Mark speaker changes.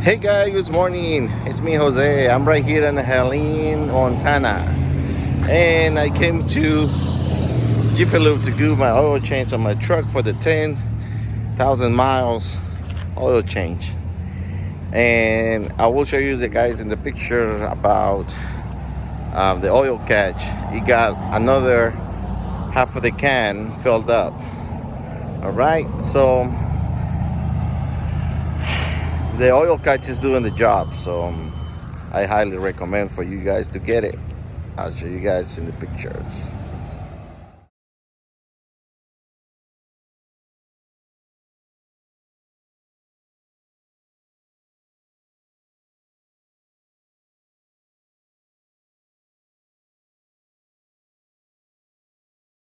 Speaker 1: Hey guys, good morning. It's me, Jose. I'm right here in Helene, Montana, and I came to Jiffy Lube to do my oil change on my truck for the 10,000 miles oil change. And I will show you the guys in the picture about the oil catch. It got another half of the can filled up. All right, so the oil catch is doing the job, so I highly recommend for you guys to get it. I'll show you guys in the pictures.